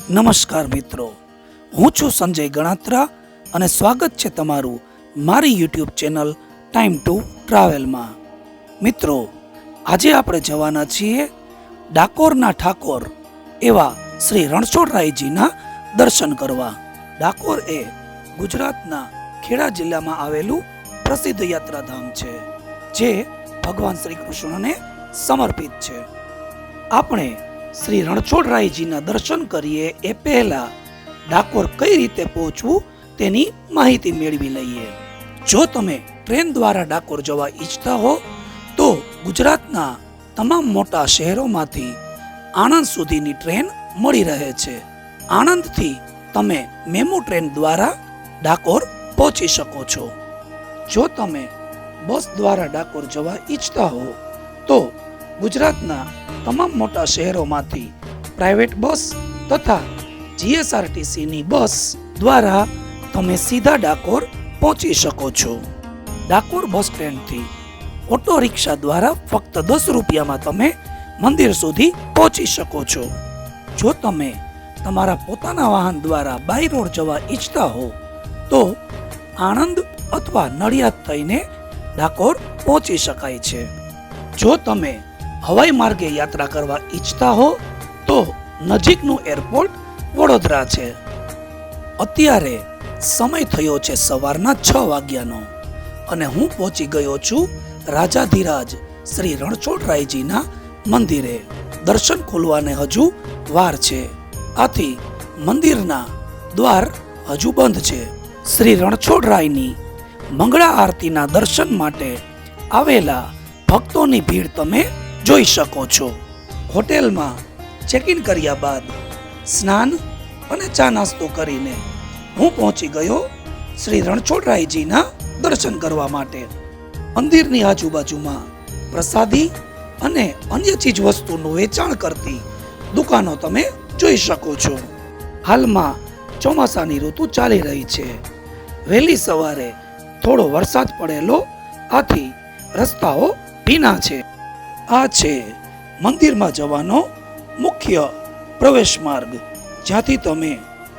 નમસ્કાર મિત્રો, હું છું સંજય ગણાત્રા અને સ્વાગત છે તમારું મારી યુટ્યુબ ચેનલ ટાઈમ ટુ ટ્રાવેલમાં। મિત્રો, આજે આપણે જવાના છીએ ડાકોરના ઠાકોર એવા શ્રી રણછોડરાયજીના દર્શન કરવા। ડાકોર એ ગુજરાતના ખેડા જિલ્લામાં આવેલું પ્રસિદ્ધ યાત્રાધામ છે, જે ભગવાન શ્રી કૃષ્ણને સમર્પિત છે। આપણે શ્રી રણછોડરાયજીના દર્શન કરીએ એ પહેલા ડાકોર કઈ રીતે પહોંચવું તેની માહિતી મેળવી લઈએ। જો તમે ટ્રેન દ્વારા ડાકોર જવા ઈચ્છતા હો તો ગુજરાતના તમામ મોટા શહેરોમાંથી આણંદ સુધીની ટ્રેન મળી રહે છે। આણંદથી તમે મેમુ ટ્રેન દ્વારા ડાકોર પહોંચી શકો છો। જો તમે બસ દ્વારા ડાકોર જવા ઈચ્છતા હો તો ગુજરાતના તમામ મોટા શહેરોમાંથી પ્રાઇવેટ બસ તથા જીએસઆરટીસીની બસ દ્વારા તમે સીધા ડાકોર પહોંચી શકો છો। ડાકોર બસ સ્ટેન્ડથી ઓટો રિક્ષા દ્વારા ફક્ત 10 રૂપિયામાં તમે મંદિર સુધી પહોંચી શકો છો। જો તમે તમારા પોતાના વાહન દ્વારા બાય રોડ જવા ઈચ્છતા હો તો આણંદ અથવા નડિયાદ થઈને ડાકોર પહોંચી શકાય છે। જો તમે હવાઈ માર્ગે યાત્રા કરવા ઈચ્છતા હો તો નજીકનું એરપોર્ટ વડોદરા છે। અત્યારે સમય થયો છે સવારના 6 વાગ્યાનો અને હું પહોંચી ગયો છું રાજાધિરાજ શ્રી રણછોડરાયજીના મંદિરે। દર્શન ખોલવાને હજુ વાર છે, આથી મંદિરના દ્વાર હજુ બંધ છે। શ્રી રણછોડરાયની મંગળા આરતીના દર્શન માટે આવેલા ભક્તોની ભીડ તમે જોઈ શકો છો। હોટેલમાં ચેક ઇન કર્યા બાદ સ્નાન અને ચા નાસ્તો કરીને હું પહોંચી ગયો શ્રી રણછોડરાયજીના દર્શન કરવા માટે। મંદિરની આજુબાજુમાં પ્રસાદી અને અન્ય ચીજ વસ્તુનું વેચાણ કરતી દુકાનો તમે જોઈ શકો છો। હાલમાં ચોમાસાની ઋતુ ચાલી રહી છે। વહેલી સવારે થોડો વરસાદ પડેલો, આથી રસ્તાઓ ભીના છે। આ છે મંદિરમાં જવાનો મુખ્ય પ્રવેશ માર્ગ, જ્યાંથી તમે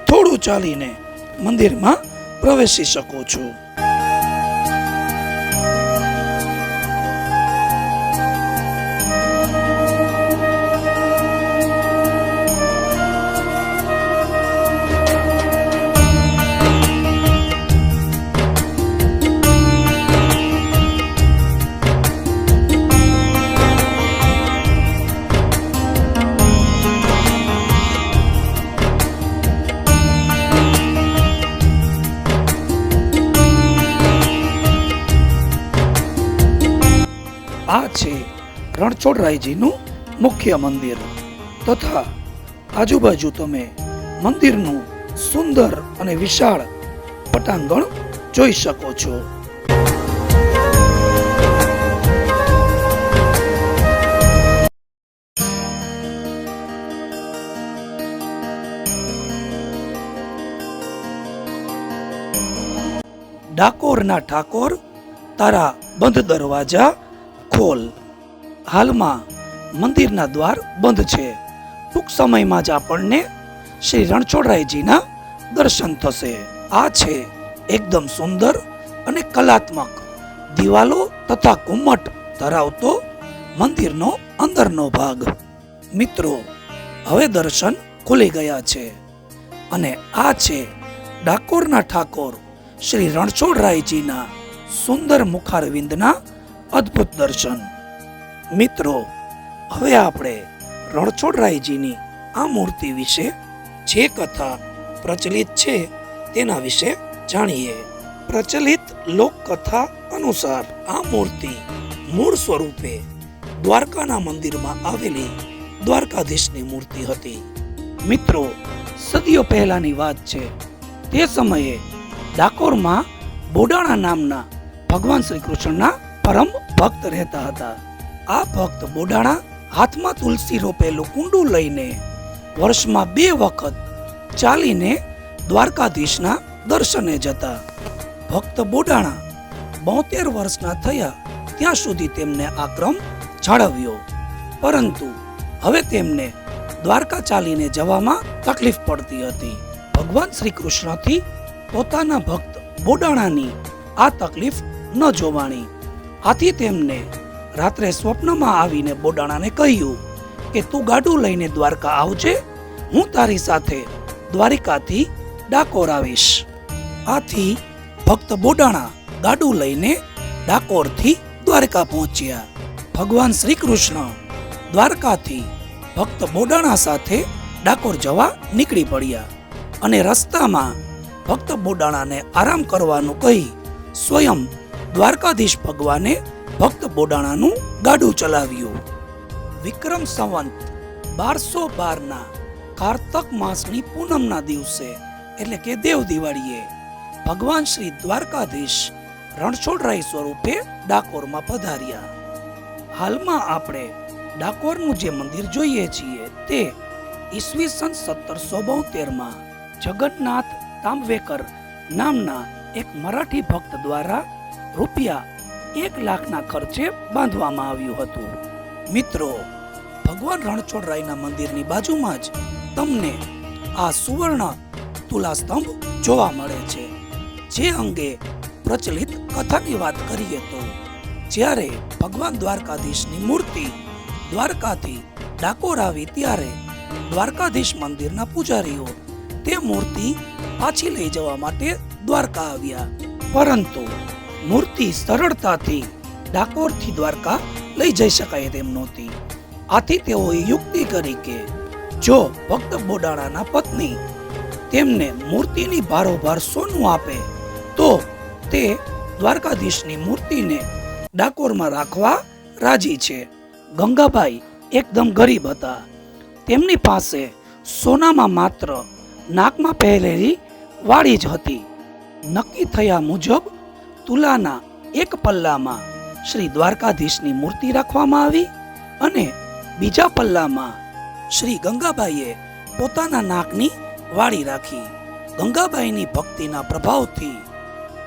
થોડું ચાલીને મંદિરમાં પ્રવેશી શકો છો। આ છે રણછોડરાયજીનું મુખ્ય મંદિર તથા આજુબાજુ તમે મંદિરનું સુંદર અને વિશાળ પટાંગણ જોઈ શકો છો। ડાકોરના ઠાકોર તારા બંધ દરવાજા ખોલ। હાલમાં મંદિરના દ્વાર બંધ છે। ટૂંક સમયમાં જ આપણને શ્રી રણછોડરાયજીના દર્શન થશે। આ છે એકદમ સુંદર અને કલાત્મક દિવાલો તથા ઘુમ્મટ ધરાવતો મંદિરનો અંદરનો ભાગ। મિત્રો, હવે દર્શન ખુલી ગયા છે અને આ છે ડાકોરના ઠાકોર શ્રી રણછોડરાયજીના સુંદર મુખારવિંદના અદ્ભુત દર્શન। મિત્રો, હવે આપણે રણછોડરાયજીની આ મૂર્તિ વિશે જે કથા પ્રચલિત છે તેના વિશે જાણીએ। પ્રચલિત લોકકથા અનુસાર આ મૂર્તિ મૂળ સ્વરૂપે દ્વારકાના મંદિરમાં આવેલી દ્વારકાધીશની મૂર્તિ હતી। મિત્રો, સદીઓ પહેલાની વાત છે। તે સમયે ડાકોરમાં બોડાણા નામના ભગવાન શ્રી કૃષ્ણના પરમ ભક્ત રહેતા હતા। આ ભક્ત બોડાણા હાથમાં તુલસી રોપેલું કુંડું લઈને વર્ષમાં 2 વખત ચાલીને દ્વારકાધીશના દર્શને જતા। ભક્ત બોડાણા 72 વર્ષના થયા ત્યાં સુધી તેમને આ ક્રમ જાળવ્યો, પરંતુ હવે તેમને દ્વારકા ચાલીને જવામાં તકલીફ પડતી હતી. ભગવાન શ્રી કૃષ્ણથી પોતાના ભક્ત બોડાણાની આ તકલીફ ન જોવાણી. આથી તેમને રાત્રે સ્વપ્નમાં આવીને બોડાણાને કહ્યું કે તું ગાડું લઈને દ્વારકા આવજે, હું તારી સાથે દ્વારિકાથી ડાકોર આવીશ. આથી ભક્ત બોડાણા ગાડું લઈને ડાકોરથી દ્વારકા પહોંચ્યા. ભગવાન શ્રી કૃષ્ણ દ્વારકાથી ભક્ત બોડાણા સાથે ડાકોર જવા નીકળી પડ્યા અને રસ્તામાં ભક્ત બોડાણાને આરામ કરવાનું કહી સ્વયં દ્વારકાધીશ ભગવાને ભક્ત બોડાણાનું ગાડું ચલાવ્યું. વિક્રમ સંવંત 1212 કારતક માસની પૂનમના દિવસે એટલે કે દેવ દિવાળીએ ભગવાન શ્રી દ્વારકાધીશ રણછોડરાય સ્વરૂપે ડાકોરમાં પધાર્યા. હાલમાં આપણે ડાકોરનું જે મંદિર જોઈએ છીએ તે ઈસવીસન 1772 જગન્નાથ તાંબવેકર નામના એક મરાઠી ભક્ત દ્વારા રૂપિયા 1 લાખના ખર્ચે બાંધવામાં આવ્યું હતું. મિત્રો, ભગવાન રણછોડરાયના મંદિરની બાજુમાં જ તમને આ સુવર્ણ તુલાસ્તંભ જોવા મળે છે. જે અંગે પ્રચલિત કથાની વાત કરીએ તો જ્યારે ભગવાન દ્વારકાધીશની મૂર્તિ દ્વારકાથી ડાકોર આવી ત્યારે દ્વારકાધીશ મંદિરના પૂજારીઓ તે મૂર્તિ પાછી લઈ જવા માટે દ્વારકા આવ્યા, પરંતુ મૂર્તિ સરળતાથી ડાકોરથી દ્વારકા લઈ જઈ શકાય તેમ નહોતી. આથી તેઓએ યુક્તિ કરી કે જો ભક્ત બોડાણાના પત્ની તેમને મૂર્તિની ભારોભાર સોનું આપે તો તે દ્વારકાધીશની મૂર્તિને ડાકોરમાં રાખવા રાજી છે. ગંગાબાઈ એકદમ ગરીબ હતા. તેમની પાસે સોનામાં માત્ર નાકમાં પહેરેલી વાળી જ હતી. નક્કી થયા મુજબ તુલાના એક પલ્લામાં શ્રી દ્વારકાધીશની મૂર્તિ રાખવામાં આવી અને બીજા પલ્લામાં શ્રી ગંગાબાઈએ પોતાના નાકની વાળી રાખી. ગંગાબાઈની ભક્તિના પ્રભાવથી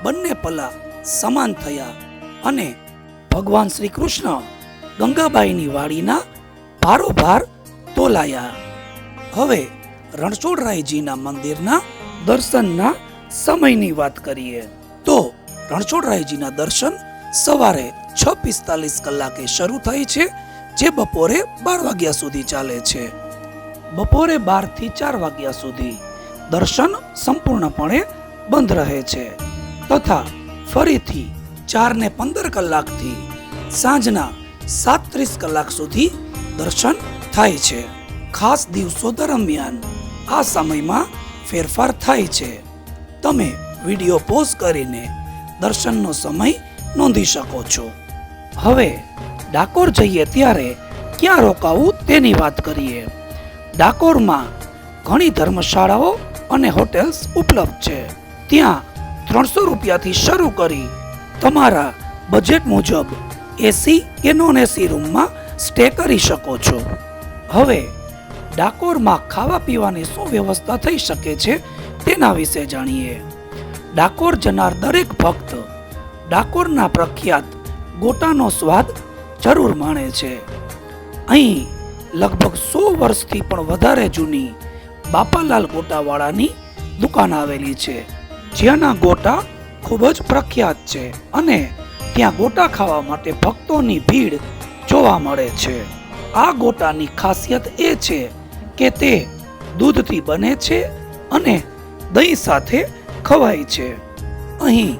બંને પલ્લા સમાન થયા અને ભગવાન શ્રી કૃષ્ણ ગંગાબાઈની વાડીના ભારોભાર તોલાયા. હવે રણછોડરાયજીના મંદિરના દર્શનના સમયની વાત કરીએ તો રણછોડરાયજીના દર્શન સવારે 6:45 કલાકે શરૂ થાય છે, જે બપોરે 12 વાગ્યા સુધી ચાલે છે. બપોરે 12 થી 4 વાગ્યા સુધી દર્શન સંપૂર્ણપણે બંધ રહે છે તથા ફરીથી 4:15 કલાકથી સાંજના 7:30 કલાક સુધી દર્શન થાય છે. ખાસ દિવસો દરમિયાન આ સમયમાં ફેરફાર થાય છે. તમે વિડીયો પોઝ કરીને દર્શનનો સમય નોંધી શકો છો. હવે ડાકોર જઈએ ત્યારે ક્યાં રોકાવું તેની વાત કરીએ. ડાકોરમાં ઘણી ધર્મશાળાઓ અને હોટેલ્સ ઉપલબ્ધ છે. ત્યાં 300 રૂપિયાથી શરૂ કરી તમારા બજેટ મુજબ એસી કે નોન એસી રૂમમાં સ્ટે કરી શકો છો. હવે ડાકોરમાં ખાવા પીવાની શું વ્યવસ્થા થઈ શકે છે તેના વિશે જાણીએ. ડાકોર જનાર દરેક ભક્ત ડાકોરના પ્રખ્યાત ગોટાનો સ્વાદ જરૂર માણે છે. અહીં લગભગ 100 વર્ષથી પણ વધારે જૂની બાપાલાલ ગોટાવાળાની દુકાન આવેલી છે, જ્યાંના ગોટા ખૂબ જ પ્રખ્યાત છે અને ત્યાં ગોટા ખાવા માટે ભક્તોની ભીડ જોવા મળે છે. આ ગોટાની ખાસિયત એ છે કે તે દૂધથી બને છે અને દહીં સાથે ખવાય છે. અહીં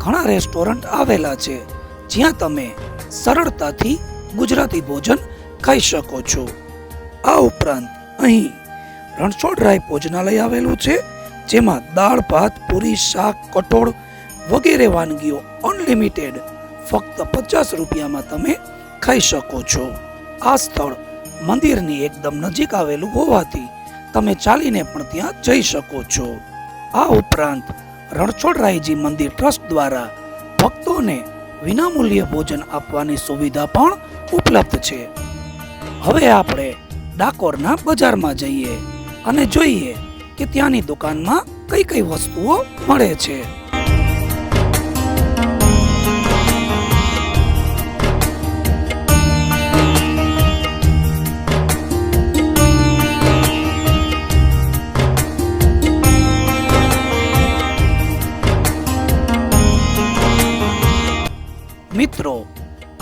ઘણા રેસ્ટોરન્ટ આવેલા છે જ્યાં તમે સરળતાથી ગુજરાતી ભોજન ખાઈ શકો છો. આ ઉપરાંત અહીં રણછોડરાય ભોજનાલય આવેલું છે, જેમાં દાળ ભાત પૂરી શાક કઠોળ વગેરે વાનગીઓ અનલિમિટેડ ફક્ત 50 રૂપિયામાં તમે ખાઈ શકો છો. આ સ્થળ મંદિરની એકદમ નજીક આવેલું હોવાથી તમે ચાલીને પણ ત્યાં જઈ શકો છો. આ ઉપરાંત રણછોડરાયજી મંદિર ટ્રસ્ટ દ્વારા ભક્તોને વિનામૂલ્યે ભોજન આપવાની સુવિધા પણ ઉપલબ્ધ છે. હવે આપણે ડાકોરના બજારમાં જઈએ અને જોઈએ કે ત્યાંની દુકાનમાં કઈ કઈ વસ્તુઓ મળે છે.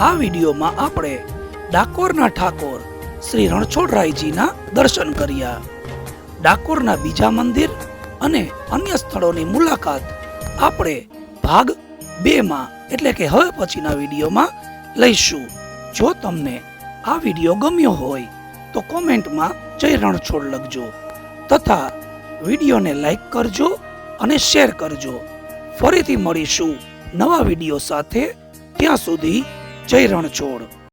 આ વિડીયોમાં આપણે ડાકોરના ઠાકોર શ્રી રણછોડરાયજીના દર્શન કર્યા. ડાકોરના બીજા મંદિર અને અન્ય સ્થળોની મુલાકાત આપણે ભાગ 2માં એટલે કે હવે પછીના વિડીયોમાં લઈશું. જો તમને આ વિડીયો ગમ્યો હોય તો કોમેન્ટમાં જય રણછોડ લખજો તથા વિડીયોને લાઈક કરજો અને શેર કરજો. ફરીથી મળીશું નવા વિડીયો સાથે. ત્યાં સુધી જય રણછોડ.